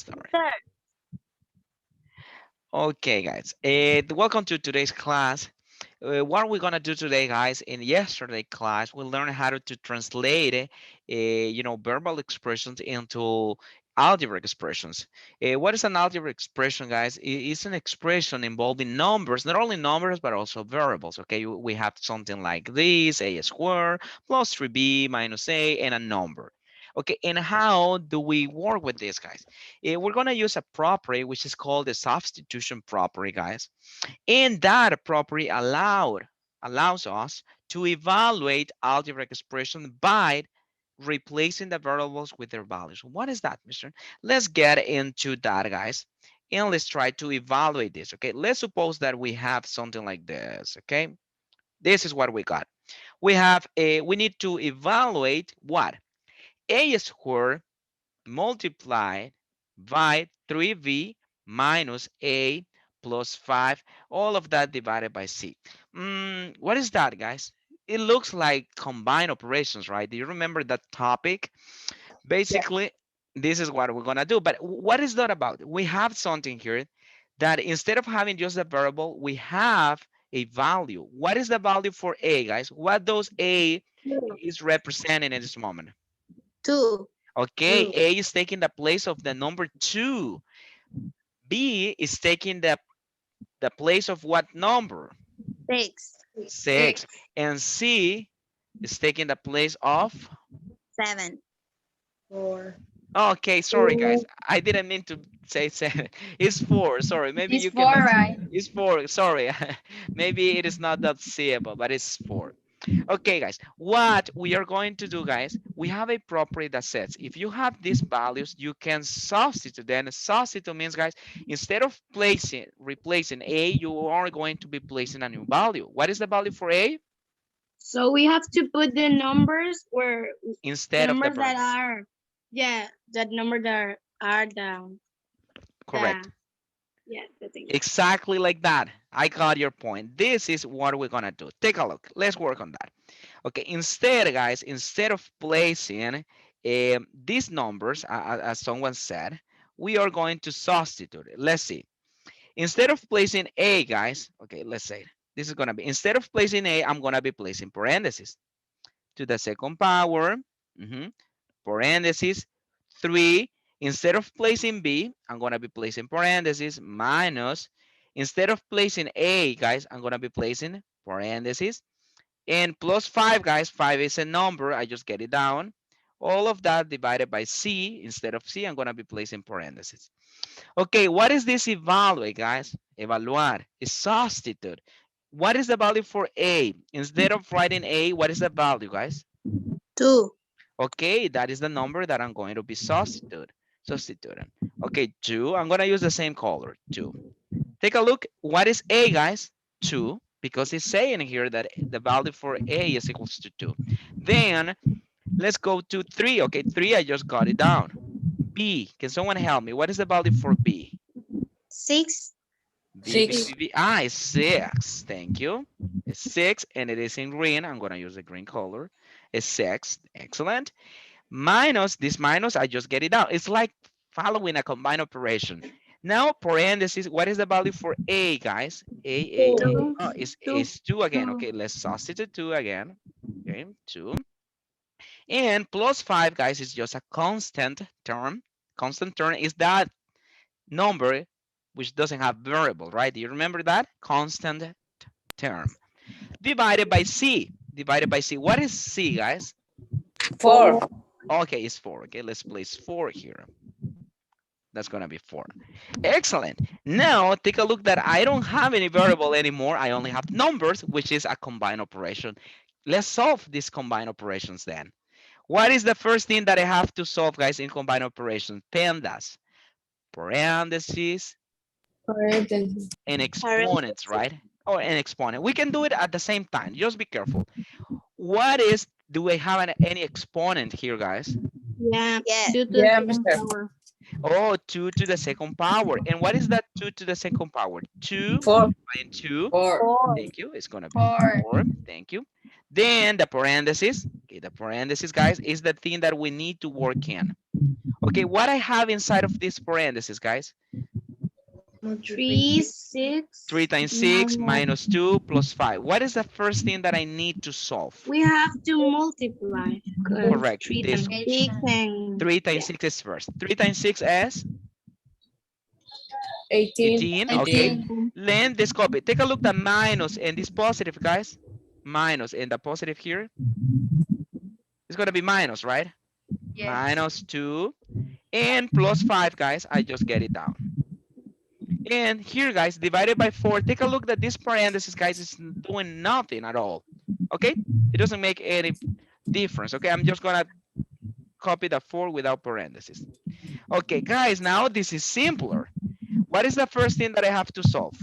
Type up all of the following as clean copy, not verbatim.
start. Sir. Okay, guys. Welcome to today's class. What we're gonna do today, guys, in yesterday class, we learned how to translate, verbal expressions into algebraic expressions. What is an algebraic expression, guys? It's an expression involving numbers, not only numbers, but also variables, okay? We have something like this, a squared plus 3b minus a, and a number. Okay, and how do we work with this, guys? We're gonna use a property, which is called the substitution property, guys. And that property allows us to evaluate algebraic expression by replacing the variables with their values. What is that, mister? Let's get into that, guys. And let's try to evaluate this, okay? Let's suppose that we have something like this, okay? This is what we got. We need to evaluate what? A squared multiplied by 3b minus a plus 5, all of that divided by c. What is that, guys? It looks like combined operations, right? Do you remember that topic? Yeah. Basically, this is what we're gonna do. But what is that about? We have something here that instead of having just a variable, we have a value. What is the value for a, guys? What does a is representing in this moment? Two. Okay, Two. A is taking the place of the number 2. B is taking the place of what number? Six. 6. And C is taking the place of? Seven. Four. Okay, sorry guys. I didn't mean to say 7. It's 4. Sorry, maybe It's you four, can. right? It's 4. Sorry. Maybe it is not that seeable, but it's 4. Okay, guys, what we are going to do, guys, we have a property that says if you have these values, you can substitute. Then substitute means, guys, instead of replacing a, you are going to be placing a new value. What is the value for a? So we have to put the numbers where Instead of the numbers that variable. are, yeah, that number that are down. Correct. Yeah, the thing. Exactly like that. I got your point. This is what we're gonna do. Take a look. Let's work on that. Okay, instead, guys, instead of placing these numbers, as someone said, we are going to substitute it. Let's see. Instead of placing a, guys, okay, let's say this is gonna be, instead of placing a, I'm gonna be placing parentheses to the second power, parentheses, 3. Instead of placing b, I'm gonna be placing parentheses minus, instead of placing a, guys, I'm gonna be placing parentheses, and plus 5, guys. 5 is a number. I just get it down. All of that divided by c. Instead of c, I'm going to be placing parentheses. Okay, what is this evaluate, guys? Evaluar is substitute. What is the value for a? Instead of writing a, what is the value, guys? Two. Okay, that is the number that I'm going to be substituting. Okay, 2. I'm going to use the same color, 2. Take a look. What is a, guys? 2, because it's saying here that the value for a is equals to 2. Then let's go to 3. Okay, 3, I just got it down. B, can someone help me? What is the value for B? Six. B, B, 6. B, B. Ah, it's 6. Thank you. It's 6, and it is in green. I'm going to use the green color. It's 6. Excellent. Minus, this minus, I just get it out. It's like following a combined operation. Now, parentheses, what is the value for A, guys? A. Two. Oh, it's 2 again. Okay, let's substitute 2 again. Okay, 2. And plus 5, guys, is just a constant term. Constant term is that number which doesn't have variable, right? Do you remember that? Constant term. Divided by C. Divided by C. What is C, guys? 4. Okay, it's 4. Okay, let's place 4 here. That's going to be 4. Excellent. Now, take a look that I don't have any variable anymore. I only have numbers, which is a combined operation. Let's solve these combined operations then. What is the first thing that I have to solve, guys, in combined operations? PEMDAS, parentheses, and exponents, right? Or an exponent. We can do it at the same time. Just be careful. What is, do we have any exponent here, guys? Yeah. Yes. Two to Yeah, the second mister. power. Oh, 2 to the second power. And what is that 2 to the second power? 2 4. by 2. 4. Four. Thank you. It's going to be 4. 4. Thank you. Then the parentheses. Okay, the parentheses, guys, is the thing that we need to work in. Okay, what I have inside of this parenthesis, guys? 3, 3 6. times 6 Minus. minus 2 plus 5. What is the first thing that I need to solve? We have to multiply. Correct. 3 This times 6 and 3 times yeah. 6 is first. 3 times 6 is 18. 18. Okay. 18. Then this copy. Take a look at minus and this positive, guys. Minus and the positive here. It's going to be minus, right? Minus 2 and plus 5, guys. I just get it down. And here, guys, divided by 4. Take a look that this parenthesis, guys, is doing nothing at all. Okay? It doesn't make any difference. Okay, I'm just going to copy the 4 without parentheses. Okay, guys, now this is simpler. What is the first thing that I have to solve?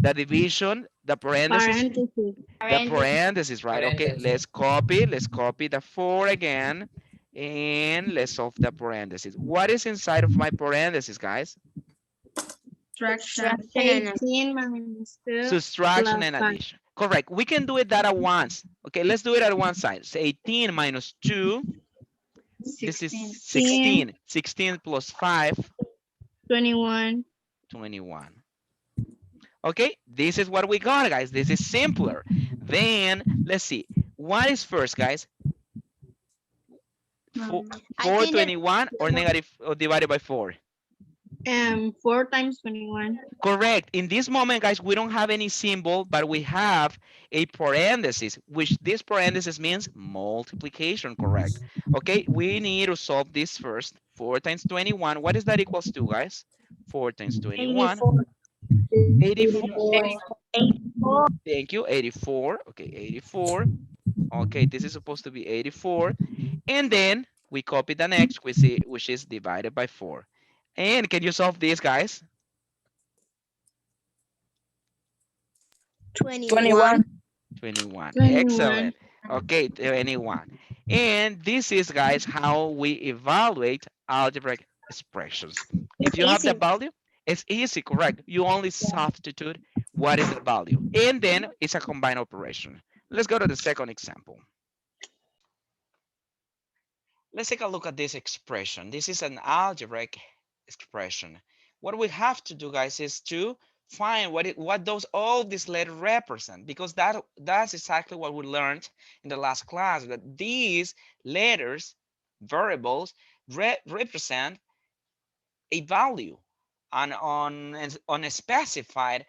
The division, the parentheses, Parentheses. the parentheses, right? Okay, let's copy the 4 again, and let's solve the parentheses. What is inside of my parentheses, guys? Subtraction. 18 minus 2 Subtraction plus and 5. addition. Correct. We can do it that at once. Okay, let's do it at one side. So 18 minus 2. This is 16. 16 plus 5. 21. 21. Okay, this is what we got, guys. This is simpler. Then, let's see. What is first, guys? 421 or negative or divided by 4? 4 times 21. Correct. In this moment, guys, we don't have any symbol, but we have a parenthesis, which this parenthesis means multiplication, correct? Okay, we need to solve this first. 4 times 21. What is that equals to, guys? 4 times 21. 84. 84. Thank you. 84. Okay, 84. Okay, this is supposed to be 84. And then we copy the next, which is divided by 4. And can you solve this, guys? 21. 21. 21. Excellent. Okay, 21. And this is, guys, how we evaluate algebraic expressions. If you have the value, it's easy, correct? You only substitute what is the value. And then it's a combined operation. Let's go to the second example. Let's take a look at this expression. This is an algebraic expression. What we have to do, guys, is to find what those all these letters represent, because that's exactly what we learned in the last class, that these letters, variables, represent a value on a specified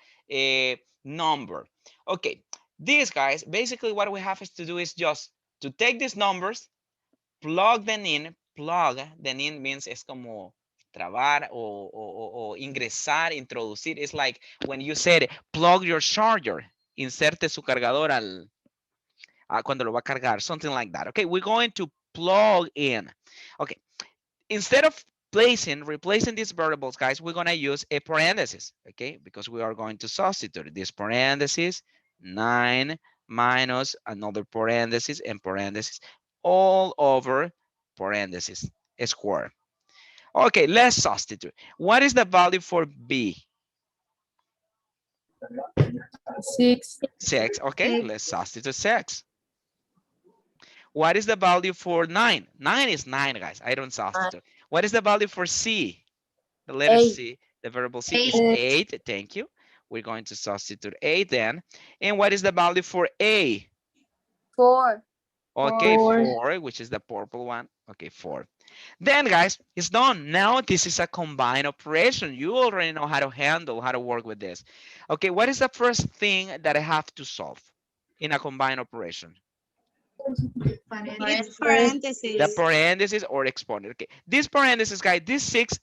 number. Okay, these guys, basically what we have is to do is just to take these numbers, plug them in. Plug them in means es como trabar o ingresar, introducir. It's like when you said plug your charger, inserte su cargador cuando lo va a cargar, something like that. Okay, we're going to plug in. Okay, instead of replacing these variables, guys, we're going to use a parenthesis, okay, because we are going to substitute this parenthesis, 9 minus another parenthesis and parenthesis, all over parenthesis square. Okay, let's substitute. What is the value for B? 6. 6. Okay, let's substitute 6. What is the value for 9? 9 is 9, guys. I don't substitute. What is the value for C? The letter 8. C, the variable C is 8. Thank you. We're going to substitute 8 then. And what is the value for A? 4. Okay, 4, which is the purple one. Okay, 4. Then, guys, it's done. Now this is a combined operation. You already know how to work with this. Okay, what is the first thing that I have to solve in a combined operation? It's parentheses. The parenthesis or exponent. Okay, this parenthesis, guys, this 6,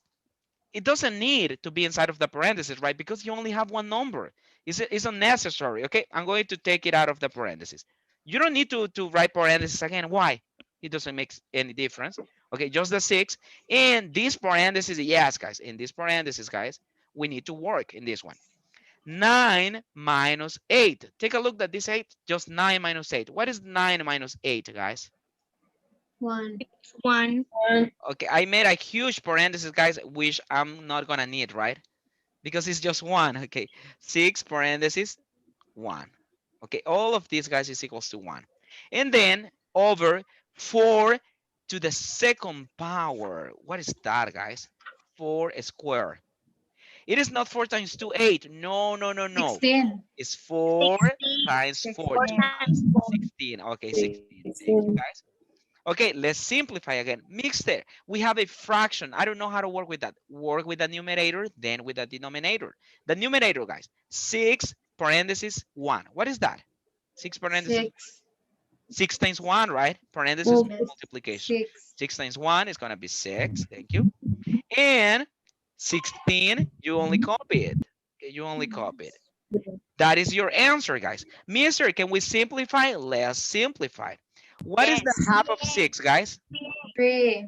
it doesn't need to be inside of the parenthesis, right? Because you only have one number. It's unnecessary. Okay, I'm going to take it out of the parenthesis. You don't need to write parentheses again. Why? It doesn't make any difference. Okay, just the 6. And this parenthesis, yes, guys, in this parenthesis, guys, we need to work in this one. 9 minus 8. Take a look at this 8, just 9 minus 8. What is 9 minus 8, guys? 1. 1. Okay, I made a huge parenthesis, guys, which I'm not gonna need, right? Because it's just 1. Okay, 6 parenthesis 1. Okay, all of these, guys, is equals to 1. And then over 4 to the second power. What is that, guys? 4 squared. It is not 4 times 2, 8. No, no, no, no. 16. It's 4 times 4, 2 16. times 16. Okay, 16. Thank you, guys. Okay, let's simplify again. Mixed. We have a fraction. I don't know how to work with that. Work with the numerator, then with the denominator. The numerator, guys. 6 parentheses 1. What is that? 6 parentheses 6. 6 times 1, right? Parentheses Yes. multiplication. 6. 6 times 1 is going to be 6. Thank you. And 16, you only copy it. Okay, you only copy it. That is your answer, guys. Mister, can we simplify? Let's simplify. What is the Yes. half of 6, guys? 3.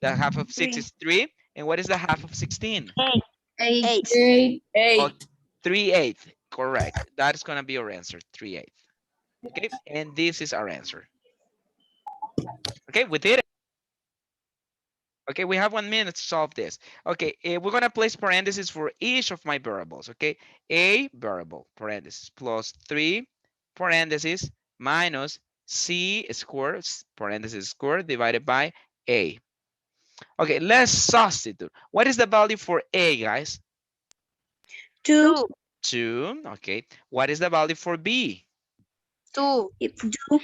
The half of 6 3. is 3. And what is the half of 16? 8. 8. 8. Oh, 3/8. Correct. That is going to be your answer, 3/8. Okay, and this is our answer. Okay, we did it. Okay, we have 1 minute to solve this. Okay, we're gonna place parentheses for each of my variables. Okay, a variable, parentheses, plus 3, parentheses, minus c squared, parentheses squared, divided by a. Okay, let's substitute. What is the value for a, guys? 2. 2. Okay, what is the value for b? 2. It's 2.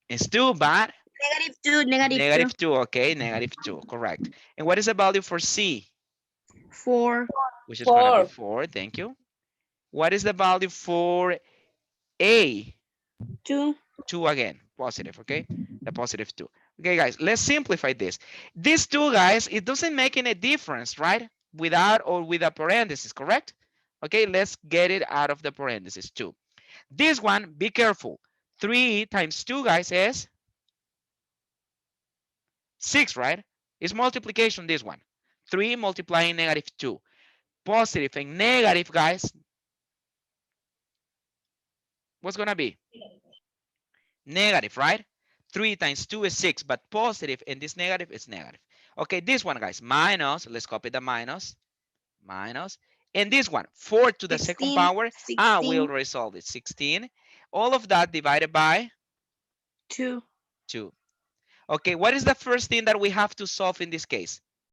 It's 2, but -2. negative 2. Okay, negative 2, correct. And what is the value for c? 4. Which is gonna be 4. Thank you. What is the value for a? 2. 2 again, positive, okay? The positive 2. Okay, guys, let's simplify this. These two, guys, it doesn't make any difference, right? Without or with a parenthesis, correct? Okay, let's get it out of the parenthesis, 2. This one, be careful. 3 times 2, guys, is 6, right? It's multiplication, this one. 3 multiplying negative 2. Positive and negative, guys, what's gonna be? Negative, right? 3 times 2 is 6, but positive and this negative is negative. Okay, this one, guys, minus, let's copy the minus, minus. And this one, 4 to the second 16. power, we 16. already solved it, 16. All of that divided by 2. 2. Okay, what is the first thing that we have to solve in this case?